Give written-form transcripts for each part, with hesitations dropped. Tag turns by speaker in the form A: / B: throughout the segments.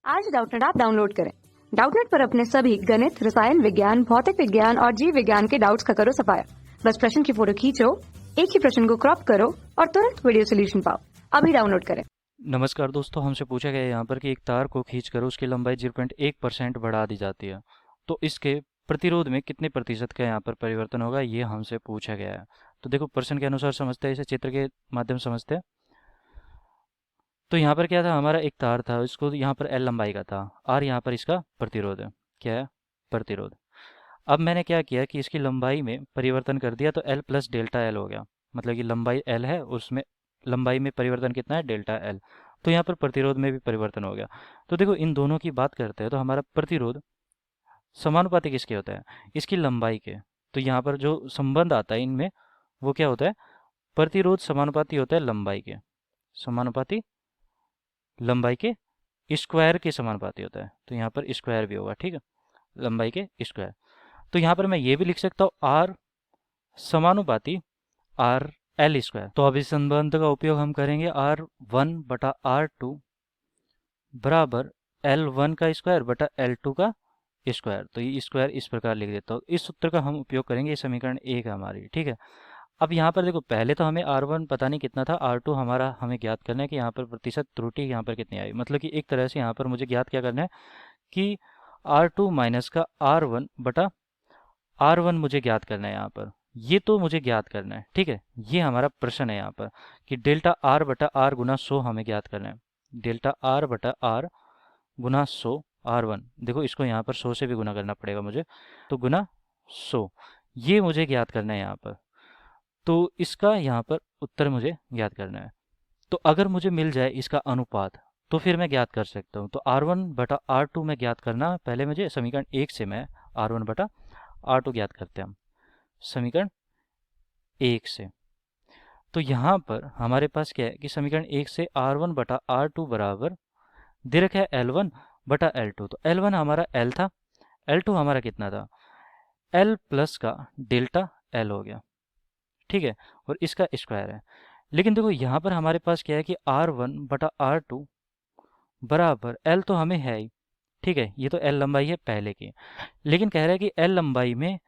A: आज Doubtnut app download करें। Doubtnut पर अपने सभी गणित, रसायन विज्ञान, भौतिक विज्ञान और जीव विज्ञान के डाउट्स का करो सफाया। बस प्रश्न की फोटो खींचो, एक ही प्रश्न को क्रॉप करो और तुरंत वीडियो सोल्यूशन पाओ। अभी डाउनलोड करें।
B: नमस्कार दोस्तों, हमसे पूछा गया है यहाँ पर कि एक तार को खींचकर उसकी लंबाई 0.1% बढ़ा दी जाती है, तो इसके प्रतिरोध में कितने प्रतिशत का यहाँ पर परिवर्तन होगा, ये हमसे पूछा गया है। तो देखो, प्रश्न के अनुसार समझते हैं, इसे चित्र के माध्यम से समझते हैं। तो यहाँ पर क्या था, हमारा एक तार था, इसको यहाँ पर एल लंबाई का था, आर यहाँ पर इसका प्रतिरोध है। क्या है? प्रतिरोध। अब मैंने क्या किया कि इसकी लंबाई में परिवर्तन कर दिया, तो एल प्लस डेल्टा एल हो गया। मतलब कि लंबाई एल है, उसमें लंबाई में परिवर्तन कितना है? Delta L. तो यहाँ पर प्रतिरोध में भी परिवर्तन हो गया। तो देखो, इन दोनों की बात करते हैं तो हमारा प्रतिरोध समानुपाती किसके होता है? इसकी लंबाई के। तो यहाँ पर जो संबंध आता है इनमें, वो क्या होता है? प्रतिरोध समानुपाती होता है लंबाई के। समानुपाती लंबाई के स्क्वायर के समानुपाती होता है। तो यहाँ पर स्क्वायर भी होगा, ठीक है, लंबाई के स्क्वायर। तो यहाँ पर मैं ये भी लिख सकता हूँ, आर समानुपाती आर एल स्क्वायर। तो अब इस संबंध का उपयोग हम करेंगे, R1/R2 बराबर L1 का स्क्वायर बटा L2 का स्क्वायर। तो ये स्क्वायर इस प्रकार लिख देता हूँ। इस सूत्र का हम उपयोग करेंगे, ये समीकरण 1 है हमारी, ठीक है। अब यहाँ पर देखो, पहले तो हमें R1 पता नहीं कितना था, R2 हमारा हमें ज्ञात करना है कि यहाँ पर प्रतिशत त्रुटि यहाँ पर कितनी आई। मतलब कि एक तरह से यहाँ पर मुझे ज्ञात क्या करना है कि R2 माइनस का R1 मुझे ज्ञात करना है यहाँ पर। ये तो मुझे ज्ञात करना है, ठीक है। ये हमारा प्रश्न है यहाँ पर कि डेल्टा आर बटा आर गुना 100 हमें ज्ञात करना है। डेल्टा आर बटा आर गुना 100 R1। देखो, इसको यहाँ पर 100 से भी गुना करना पड़ेगा मुझे, तो गुना 100, ये मुझे ज्ञात करना है यहाँ पर। तो इसका यहाँ पर उत्तर मुझे ज्ञात करना है। तो अगर मुझे मिल जाए इसका अनुपात, तो फिर मैं ज्ञात कर सकता हूँ। तो R1/R2 में ज्ञात करना, पहले मुझे समीकरण 1 से मैं R1/R2 ज्ञात करते हैं हम, समीकरण 1 से। तो यहाँ पर हमारे पास क्या है कि समीकरण 1 से R1/R2 बराबर दे रखा है L1/L2। तो L1 हमारा L था, L2 हमारा कितना था? L प्लस का डेल्टा L हो गया, ठीक है, और इसका स्क्वायर है। लेकिन देखो, यहाँ पर हमारे पास क्या है कि R1/R2 बराबर L तो हमें है ही, ठीक है, ये तो L लंबाई है पहले की। लेकिन कह रहा है कि L लंबाई में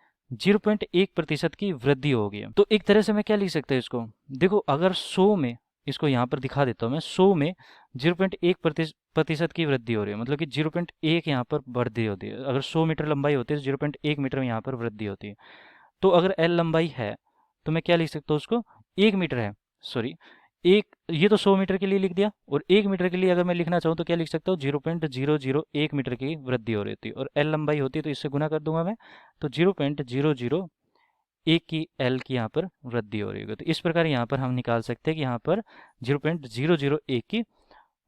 B: 0.1% की वृद्धि होगी। तो एक तरह से मैं क्या लिख सकता हूँ इसको, देखो, अगर 100 में, इसको यहाँ पर दिखा देता हूँ मैं, 100 में 0.1% की वृद्धि हो रही है। मतलब कि 0.1 यहाँ पर वृद्धि होती है। अगर 100 मीटर लंबाई होती है तो 0.1 मीटर में यहाँ पर वृद्धि होती है। तो अगर L लंबाई है तो मैं क्या लिख सकता हूँ उसको, 1 मीटर है, सॉरी, एक, ये तो 100 मीटर के लिए लिख दिया, और 1 मीटर के लिए अगर मैं लिखना चाहूँ तो क्या लिख सकता हूँ, 0.001 मीटर की वृद्धि हो रही थी, और L लंबाई होती है तो इससे गुना कर दूंगा मैं, तो 0.001 की L की यहाँ पर वृद्धि हो रही होगी। तो इस प्रकार यहाँ पर हम निकाल सकते हैं कि यहाँ पर 0.001 की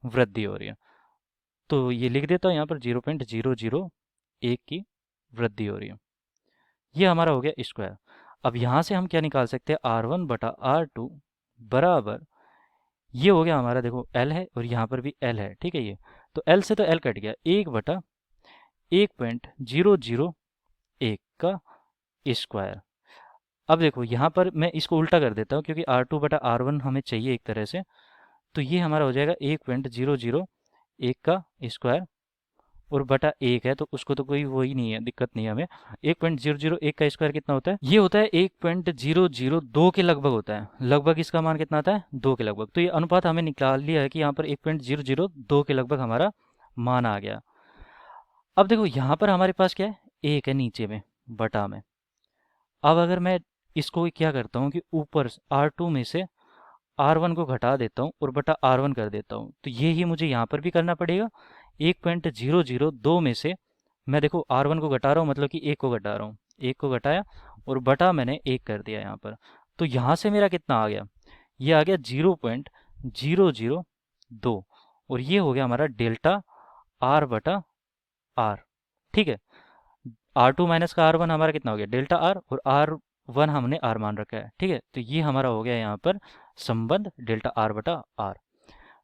B: वृद्धि हो रही है। तो ये लिख देता हूँ यहाँ पर, 0.001 की वृद्धि हो रही है। ये हमारा हो गया स्क्वायर। अब यहाँ से हम क्या निकाल सकते हैं, R1/R2 बराबर, ये हो गया हमारा, देखो L है और यहाँ पर भी L है, ठीक है। ये तो L से तो L कट गया, 1/1.001 का स्क्वायर। अब देखो, यहाँ पर मैं इसको उल्टा कर देता हूँ, क्योंकि R2/R1 हमें चाहिए एक तरह से। तो ये हमारा हो जाएगा 1.001 का स्क्वायर, और बटा 1 है तो उसको तो कोई वो ही नहीं है, दिक्कत नहीं है हमें। 1.001 का स्क्वायर कितना होता है? ये होता है 1.002 के लगभग होता है। लगभग इसका मान कितना आता है? 2 के लगभग। तो ये अनुपात हमें निकाल लिया है कि यहाँ पर 1.002 के लगभग हमारा मान आ गया। अब देखो, यहाँ पर हमारे पास क्या है, 1 है नीचे में, बटा में। अब अगर मैं इसको क्या करता हूँ कि ऊपर R2 में से R1 को घटा देता हूँ और बटा R1 कर देता हूँ, तो ये ही मुझे यहाँ पर भी करना पड़ेगा। 1.002 में से मैं, देखो, R1 को घटा रहा हूँ, मतलब कि 1 को घटा रहा हूँ, 1 को घटाया और बटा मैंने 1 कर दिया यहाँ पर। तो यहाँ से मेरा कितना आ गया, ये आ गया 0.002, और ये हो गया हमारा डेल्टा R/R, ठीक है। R2 माइनस का R1 हमारा कितना हो गया, डेल्टा R, और R1 हमने R मान रखा है, ठीक है। तो ये हमारा हो गया यहाँ पर संबंध डेल्टा R/R।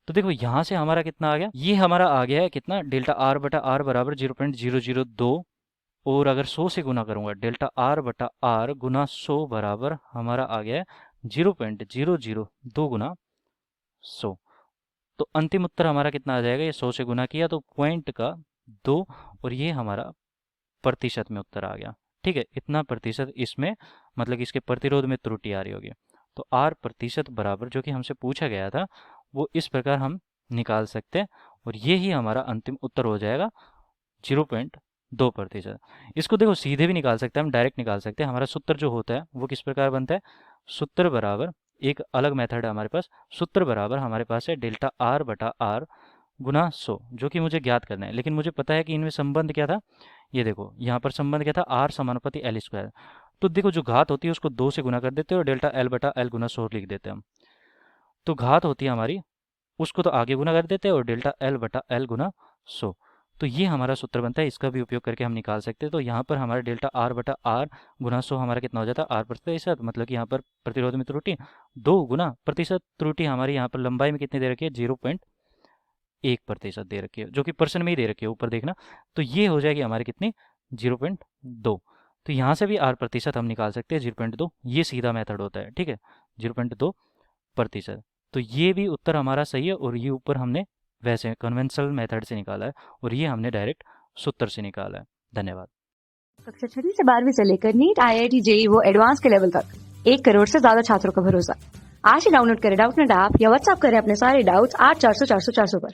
B: तो देखो, यहाँ से हमारा कितना आ गया, ये हमारा आ गया है कितना, डेल्टा R/R बराबर 0.002, और अगर 100 से गुना करूंगा, डेल्टा R/R गुना 100 बराबर हमारा आ गया है 0.002 गुना 100। तो अंतिम उत्तर हमारा कितना आ जाएगा, ये 100 से गुना किया तो पॉइंट का 2 और ये हमारा प्रतिशत में उत्तर आ गया। ठीक है, इतना प्रतिशत इसमें मतलब कि इसके प्रतिरोध में त्रुटि आ रही होगी। तो R प्रतिशत बराबर जो कि हमसे पूछा गया था वो इस प्रकार हम निकाल सकते हैं और ये ही हमारा अंतिम उत्तर हो जाएगा 0.2%। इसको देखो सीधे भी निकाल सकते हैं, हम डायरेक्ट निकाल सकते हैं। हमारा सूत्र जो होता है वो किस प्रकार बनता है, सूत्र बराबर एक अलग मेथड है हमारे पास, सूत्र बराबर हमारे पास है डेल्टा R बटा R गुना 100, जो कि मुझे ज्ञात करना है। लेकिन मुझे पता है कि इनमें संबंध क्या था, ये देखो यहाँ पर संबंध क्या था, R समानुपाती L स्क्वायर। तो देखो जो घात होती है उसको 2 से गुना कर देते हैं और डेल्टा L बटा L गुना 100 लिख देते हैं हम। तो घात होती है हमारी, उसको तो आगे गुना कर देते हैं और डेल्टा L बटा L गुना 100। तो ये हमारा सूत्र बनता है, इसका भी उपयोग करके हम निकाल सकते हैं। तो यहाँ पर हमारा डेल्टा R बटा R गुना 100 हमारा कितना हो जाता है, R प्रतिशत, मतलब कि यहाँ पर प्रतिरोध में त्रुटि 2 गुना प्रतिशत त्रुटि हमारी यहाँ पर लंबाई में कितनी दे रखी है, 0.1% दे रखी है, जो कि परसेंट में ही दे रखी है, ऊपर देखना। तो ये हो जाएगी हमारी कितनी, 0.2। तो यहाँ से भी R प्रतिशत हम निकाल सकते हैं 0.2, ये सीधा मेथड होता है। ठीक है, 0.2%। तो ये भी उत्तर हमारा सही है और ये ऊपर हमने वैसे कन्वेंशनल मेथड से निकाला है और ये हमने डायरेक्ट सूत्र से निकाला है। धन्यवाद।
A: कक्षा 6 से 12वीं से लेकर नीट, IIT, JEE वो एडवांस के लेवल तक 1 करोड़ से ज्यादा छात्रों का भरोसा। आज ही डाउनलोड करें डाउटनेट ऐप या व्हाट्सएप करें अपने सारे डाउट्स 8400 400 400 पर।